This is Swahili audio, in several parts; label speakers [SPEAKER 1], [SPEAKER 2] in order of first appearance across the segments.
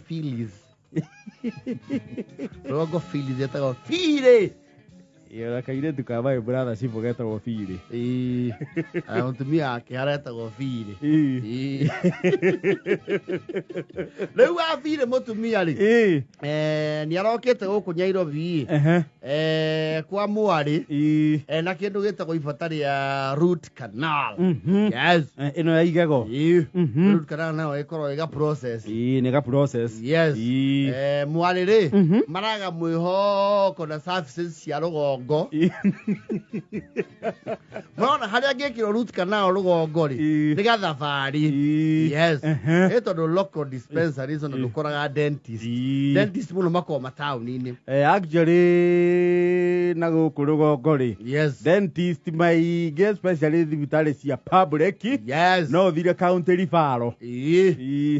[SPEAKER 1] Phyllis. Rũgongo Phyllis yetagwo Phyllis.
[SPEAKER 2] Yo kaire tukaba brother si fogeta wo Phyllis.
[SPEAKER 1] Mũtumia wake aretagwo Phyllis. Rĩu wa Phyllis mũtumia rĩ. Nĩ arokĩte gũkũ Nairobi. Kwa mwari. Na kĩndũ gĩtagwo ibata rĩa root canal. Yes.
[SPEAKER 2] Ino ya igego.
[SPEAKER 1] Root canal nayo ĩkorwo ĩga process.
[SPEAKER 2] Nĩ ga process.
[SPEAKER 1] Yes. Mwari rĩ maraga mwĩhoko na services cia rũgongo. Mwana harĩa ngĩkĩrwo root canal rũgongo rĩ nĩ gathabarĩ. Yes. Ĩtondũ local dispensaries ona ndũkoraga dentist. Dentist mũno makoragwo mataũni-inĩ.
[SPEAKER 2] Actually na gũkũ rũgongo rĩ.
[SPEAKER 1] Yes.
[SPEAKER 2] Dentist maingĩ especially thibitarĩ cia public.
[SPEAKER 1] Yes.
[SPEAKER 2] No thire county referral.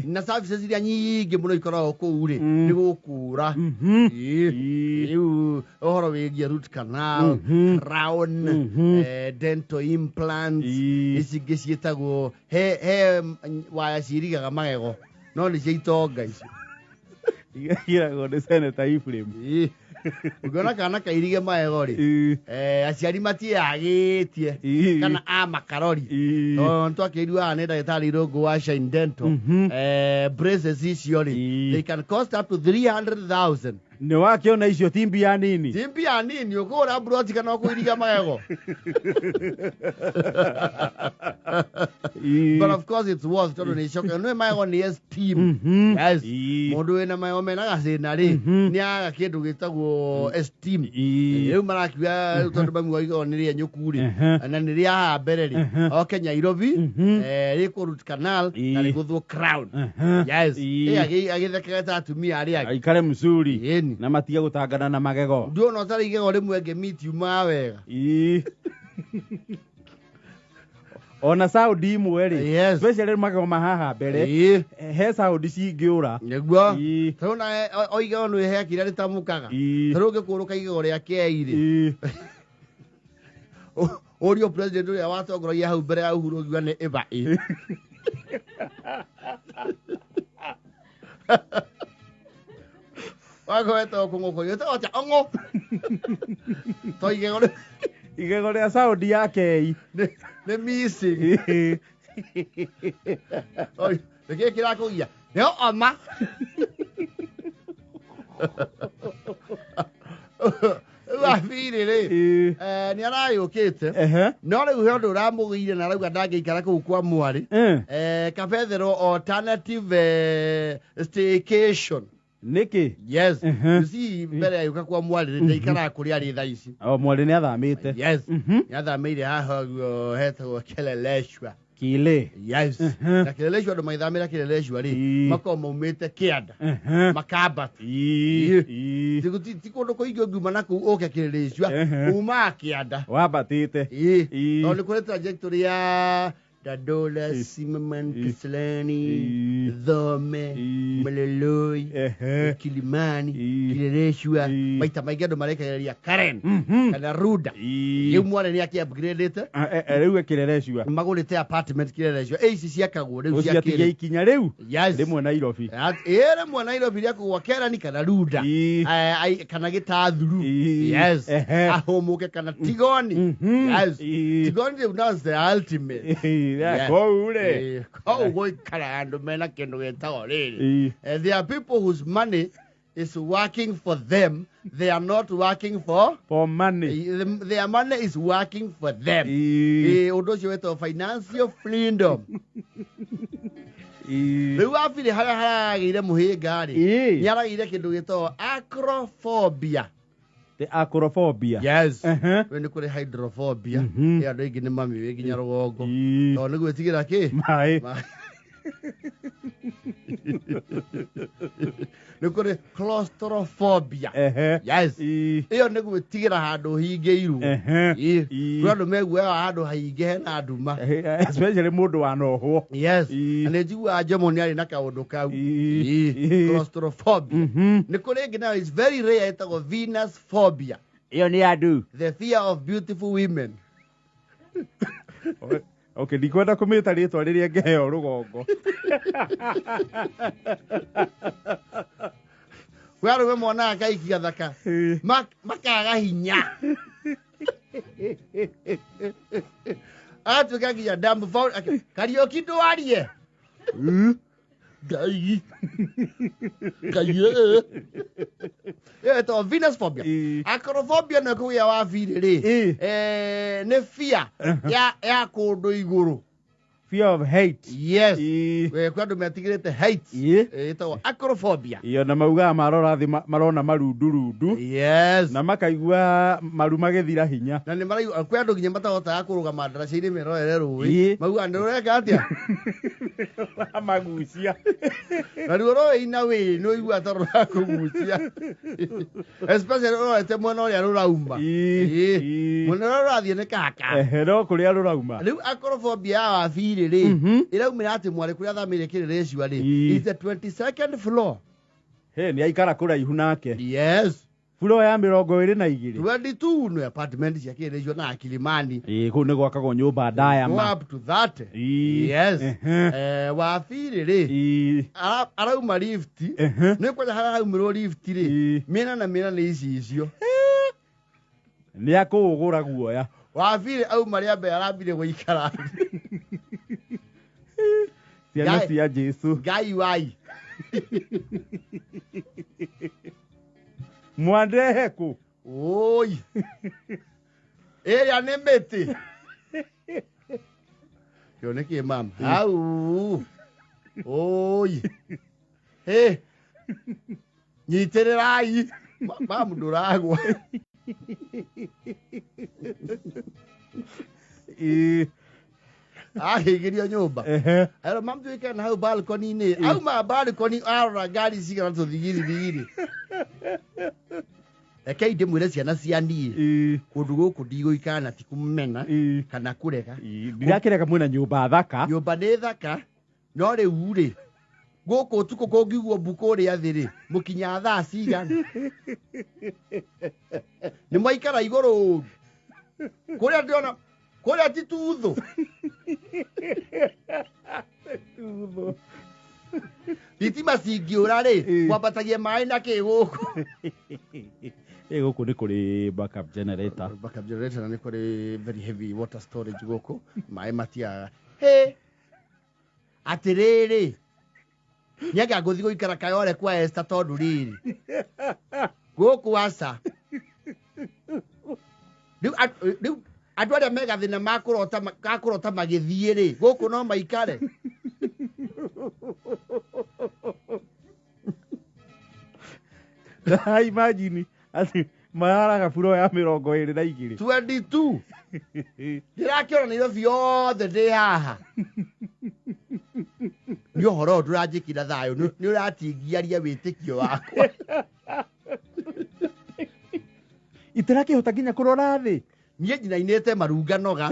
[SPEAKER 1] Na services iria nyingĩ mũno ikoragwo kũu rĩ nĩ gũkũra. Rĩu ũhoro wĩgiĩ root canal, crown, dental implants, ici ingĩ ciĩtagwo he waya cirigaga magego no nĩ cia itonga icio.
[SPEAKER 2] Igagĩragwo nĩ Senator Ephraim.
[SPEAKER 1] Ũngĩona kana kairige magego rĩ aciari matiagĩtie kana a makarori. Twakĩirwo haha nĩ ndagĩtarĩ Irũngũ wa Shine Dental. Braces icio rĩ they can cost up to 300,000.
[SPEAKER 2] Nĩ wakĩona icio timbi ya nini.
[SPEAKER 1] Timbi ya nini ũkũra broti kana ũkũiriga magego. But of course it's worth tondũ nĩ coka nĩ magego nĩ esteem. Yes. Mũndũ wĩna magego mena gacĩna rĩ nĩ aga kĩndũ gĩtagwo esteem. Rĩu marakiuga tondũ mami waigagwo nĩ rĩa nyũku rĩ na nĩ rĩa haha mbere rĩ oke Nairobi rĩkũ root canal na rĩgũthwo crown. Yes. Agĩthekaga ta atumia arĩa angĩ.
[SPEAKER 2] Aikare mzuri. Na matiga gũtangana na magego.
[SPEAKER 1] Nduona ũtarĩ igego rĩmwe ngĩmiti uma wega.
[SPEAKER 2] Ona Saudi imwe rĩ.
[SPEAKER 1] Yes.
[SPEAKER 2] Especially magego mahaha mbere. He Saudi cingĩũra.
[SPEAKER 1] Nĩguo. Tona oigego nĩ he kĩrĩa rĩtamũkaga. Tarũ ngĩkũrũka igego rĩa keirĩ. Ũrio president ũrĩa watongoragia hau mbere ya Uhuru ũgiuga nĩ ĩba. Wagoeta kungoko yote ocha ongo. To igego
[SPEAKER 2] rĩa Saudi yake
[SPEAKER 1] nĩ missing. Oi, kĩra kũgia. Nĩo oma. Wafiri rĩ nĩ arayũkĩte no rĩu he ũndũ ũramũgĩire na arauga ndangĩikara kũu kwa mwari kabetherwo alternative staycation.
[SPEAKER 2] Niki?
[SPEAKER 1] Yes. You see mbere ya kwa mwari ndaikara kuri ari thaa ici.
[SPEAKER 2] Mwari nĩ athamĩte.
[SPEAKER 1] Yes. Nĩ athamĩire haha hetagwo Kileleshwa.
[SPEAKER 2] Kile.
[SPEAKER 1] Yes. Na Kileleshwa ndo maithamĩra Kileleshwa rĩ makao maumĩte Kĩanda. Makambati. Ti kũndũ kũingĩ ũngiuma na kũu ũke Kileleshwa uma Kĩanda.
[SPEAKER 2] Wambatĩte.
[SPEAKER 1] No nĩ kũrĩ trajectory ya Dadola, Simaman, Kislani, Dhome, Maleloi, Kilimani, Kileleshwa. Maita maingĩ andũ marekagĩrĩria Karen kana Ruda. Rĩu mwari nĩ akĩ-upgrade-ĩte.
[SPEAKER 2] Rĩu Kileleshwa.
[SPEAKER 1] Magũrĩte apartment Kileleshwa. Ici ciakagwo rĩu cia
[SPEAKER 2] kĩrĩ. Ũciatigia ikinya rĩu.
[SPEAKER 1] Yes.
[SPEAKER 2] Rĩmwe Nairobi.
[SPEAKER 1] Rĩmwe Nairobi rĩa kũgwa Kerani kana Ruda. Kana Gĩtathuru. Yes. Ahũmũke kana Tigoni. Yes. Tigoni rĩu now is the ultimate. There are people whose money is working for them. They are not working for
[SPEAKER 2] money.
[SPEAKER 1] Their money is working for them. Financial freedom. Rĩu wafiri harĩa haragĩire mũhĩnga rĩ nĩ aragĩire kĩndũ gĩtagwo acrophobia.
[SPEAKER 2] The acrophobia.
[SPEAKER 1] Yes. When you call it hydrophobia. Yeah, they give mami we ginya rogo. No nĩguo tigĩra kĩ?
[SPEAKER 2] Mai.
[SPEAKER 1] Nĩ kũrĩ claustrophobia. Yes. Iyo nĩguo tigĩra handũ hingĩirwo. Kũrĩ andũ meguoya handũ haingĩ hena nduma.
[SPEAKER 2] Especially mũndũ wanohwo.
[SPEAKER 1] Yes. Na nĩ njiguaga Jomo nĩ arĩ na kaũndũ kau. Claustrophobia. Nĩ kũrĩ ĩngĩ nayo is very rare ĩtagwo Venus phobia.
[SPEAKER 2] Iyo nĩ andu.
[SPEAKER 1] The fear of beautiful women.
[SPEAKER 2] Okay, ndikwenda kũmĩta rĩtwa rĩrĩa ngeheo rũgongo.
[SPEAKER 1] Kwa rume mwana akaikia thaka. Makaga hinya. Atu kagia dambu faul. Karaoke ndo warie. Gai. Gai. To Venus phobia. Acrophobia na kuya wa vire ne fear ya kundu iguru.
[SPEAKER 2] Fear of hate.
[SPEAKER 1] Yes. We kwando metigirete hate. To acrophobia.
[SPEAKER 2] Iyo na mauga marora thi marona marundurundu.
[SPEAKER 1] Yes.
[SPEAKER 2] Na makaigua maru magethira hinya.
[SPEAKER 1] Na ni maraigua kwando nginya matahota kuruga madrasa-ini merorere ruwi. Mauga ndoreka atia.
[SPEAKER 2] Magucia.
[SPEAKER 1] Na ruoro ina we no igua toro kugucia. Especially ro ete mwana ori aruraumba. Mwana ro athie ne kaka.
[SPEAKER 2] Hero kuri arurauma.
[SPEAKER 1] Riu acrophobia wa fire ri. Iraumira ati mwari kuria thamire Kileleshwa ri. It's the 22nd floor.
[SPEAKER 2] He ni aikara kuraihu nake.
[SPEAKER 1] Yes.
[SPEAKER 2] Floor ya 22.
[SPEAKER 1] 22 no apartment cia Kileleshwa na Kilimani.
[SPEAKER 2] Ku ni gwakagwo nyumba ndaya
[SPEAKER 1] ma. Go up to that. Yes. Wa fire ri. Arauma lift. Ni kwa haraumiro lift ri. Mina na mina ni icio.
[SPEAKER 2] Ni akugura guoya.
[SPEAKER 1] Wa fire au maria be arambire guikara.
[SPEAKER 2] Ciana cia Jesu.
[SPEAKER 1] Ngai wai.
[SPEAKER 2] Mwandehe ku.
[SPEAKER 1] Oi. Eria nĩ mĩtĩ. Kĩoneki mama. Au. Oi. He. Nyitĩrĩrai. Mamu ndũragwa. Ahigirio nyumba. Ero mamu tuika na hau balcony ni. Au ma balcony arora ngari cigana tuthigiri. Eke inde mwire ciana cia ndie. Kundu guku ndigũikara na ti kumena kana kurega.
[SPEAKER 2] Ndirakireka mwina nyumba thaka.
[SPEAKER 1] Nyumba nĩ thaka. No rĩu rĩ. Guku tuko kongiguo mbuko ri athiri. Mukinya thaa cigana. Ni mwaikara igũrũ. Kuria ndiona kuria ti tuthu.
[SPEAKER 2] Tuthu.
[SPEAKER 1] Thitima cingiura ri kwambatagia maĩ na kĩ gũkũ.
[SPEAKER 2] Guku ni kuri backup generator.
[SPEAKER 1] Backup generator na ni kuri very heavy water storage guku. Maĩ matiaga. He. Atiriri. Nyaga nguthi guikara kayore kwa Esther tondu riri. Guku asa. Riu andũ arĩa me gathĩna makũrota magĩthiĩ rĩ gũkũ no maikare.
[SPEAKER 2] Na imagine ati mararaga floor ya 22.
[SPEAKER 1] 22. Ndirakĩona Nairobi yothe ndĩ haha. Nĩ ũhoro ndũranjĩkĩra thayũ nĩ ũratingiaria wĩtĩkio wakwa.
[SPEAKER 2] Itirakĩhota nginya kũrora thĩ.
[SPEAKER 1] Niĩ njinainĩte marunganoga.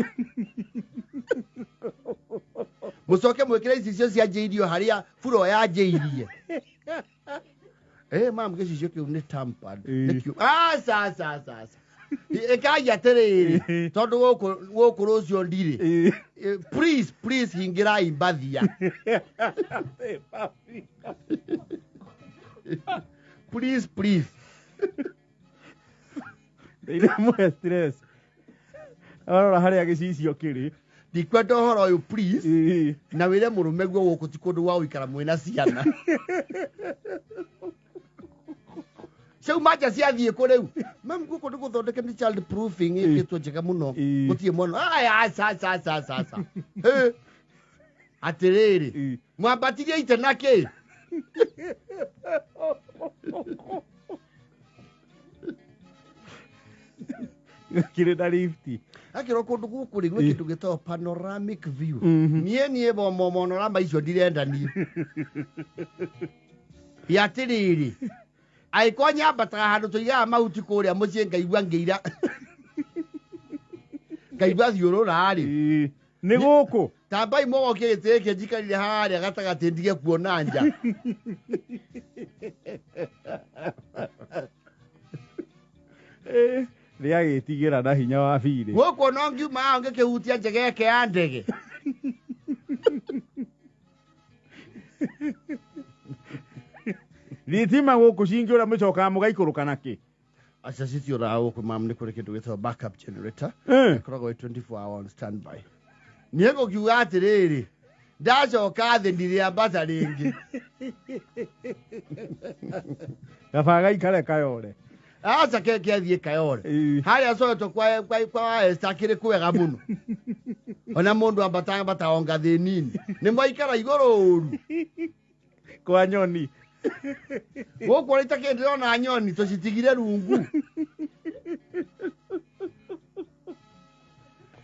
[SPEAKER 1] Mũcoke mwĩkĩre icicio cianjĩirio harĩa floor yanjĩirie. Mam gĩcicio kĩu nĩ tampered. Sa. Ĩkai atĩrĩrĩ tondũ gũkũ rũciũ ndirĩ. Please hingĩrai mbathia. Please.
[SPEAKER 2] Ina mwe stress. Arora harĩa gĩcicio kĩrĩ.
[SPEAKER 1] Ndikwenda ũhoro ũyũ please. Na wĩre mũrũme guo gũkũ ti kũndũ gwa gũikara mwĩna ciana. Seu maja ciathiĩ kũ rĩu. Mam gũkũ nĩ gũthondeke nĩ child proofing ĩkĩtwo njega mũno. Gũtirĩ mwana. Aya sa. Atĩrĩrĩ. Mwambatirie ite na kĩ?
[SPEAKER 2] Kire na lifti.
[SPEAKER 1] Akĩrwo kũndũ gũkũ rĩ gwĩ kĩndũ gĩtagwo panoramic view. Niĩ monorama icio ndirenda niĩ. Atĩrĩrĩ. Aiko nyambataga handũ tũigaga mahuti kũrĩa mũciĩ ngaigua ngĩira. Ngaigua thiũrũra rĩ.
[SPEAKER 2] Nĩ gũkũ.
[SPEAKER 1] Tambai mogokie gĩtĩ gĩkĩ njikarire harĩa gatagatĩ ndige kuona nja.
[SPEAKER 2] Nĩagĩtigĩra na hinya wa biri.
[SPEAKER 1] Gũkũ no ngiuma ngĩkĩhutia njegeke ya ndege.
[SPEAKER 2] thitima guku cingi ura mucoka mugaikuruka naki
[SPEAKER 1] aca citiũraga gũkũ mam nĩ kũrĩ kĩndũ gĩtagwo backup generator ĩkoragwo ĩ 24 hour on standby niĩ ngũkiuga atĩrĩrĩ ndacoka thĩ ndirĩambata rĩngĩ
[SPEAKER 2] gaba gaikare kayore
[SPEAKER 1] aca kĩathiĩ kayore harĩa cocetwo kwa Esther kĩrĩ kwega mũno ona mũndũ ambata onga thĩ nini nĩ mwaikara igũrũ ũru
[SPEAKER 2] kwa nyoni
[SPEAKER 1] gũkũ rĩ ta kĩndĩ ona nyoni tũcitigire rungu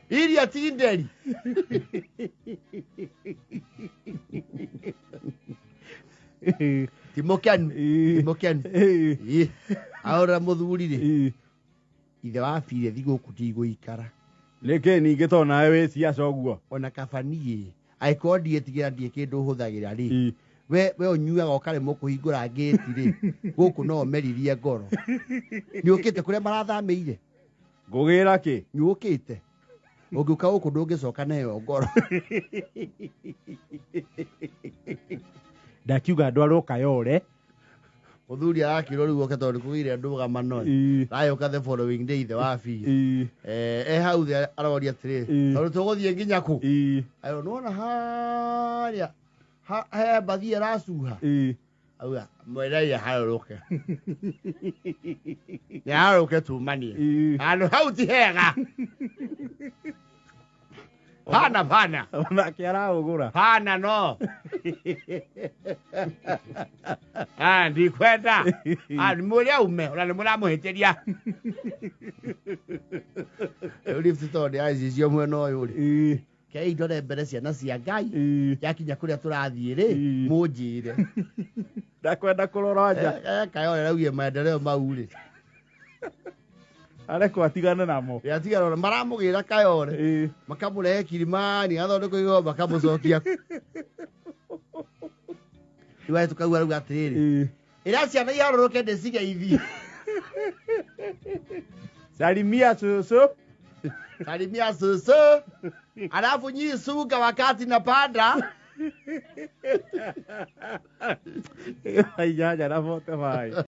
[SPEAKER 1] iria tinderi timokenu ahora mũthuri rĩ ithe wa bire thi gũkũ ndigũikara
[SPEAKER 2] nĩkĩ ningĩ to nawe wĩ ciaca ũguo
[SPEAKER 1] ona kabaniĩ angĩkorwo ndiĩtigĩra ndiĩ kĩndũ hũthagĩra rĩ we ũnyuaga ũkaremwo kũhingũra ngĩti rĩ gũkũ no meririe ngoro nĩ ũkĩte kũrĩa marathamĩire
[SPEAKER 2] ngũgĩra kĩ
[SPEAKER 1] nĩ ũkĩte ũngĩũka gũkũ ndũngĩcoka nayo ngoro
[SPEAKER 2] ndakiuga ndwarwo kayore
[SPEAKER 1] mũthuri arakĩrwo rĩu oke tondũ kũgĩire ndũgamano rayũka the following day ithe wa biĩ hau thĩ aroria atĩrĩ tondũ tũgũthiĩ nginya kũ ayo nĩwona harĩa he mbathi ĩracuha auga mwĩrei aharũrũke nĩ aharũrũke tumanie handũ hau ti hega Pana.
[SPEAKER 2] Onake araũgũra.
[SPEAKER 1] Pana no. Ndikwenda. Nĩ mũrĩa ume, ona nĩ mũramũhĩtĩria. Lift to nĩ acicio mwena ũyũ rĩ. Kei ndore mbere ciana cia Ngai. Yakinya kũrĩa tũrathiĩ rĩ, mũnjĩre.
[SPEAKER 2] Ndakwenda kũrora nja.
[SPEAKER 1] Kayore raugie maendeleo mau rĩ.
[SPEAKER 2] Areko atigane namo.
[SPEAKER 1] Yatigana maramũgĩra Kayore. Makamũrehe Kilimani, athondekwo igomba kamũcokia. Iwae tukauga rĩu atĩrĩrĩ. Ĩra ciana iharũrũke ndĩcige ithi.
[SPEAKER 2] Salimia susu.
[SPEAKER 1] Salimia susu. Alafu nyi suga wakati napanda.
[SPEAKER 2] Ai ya na foto vai.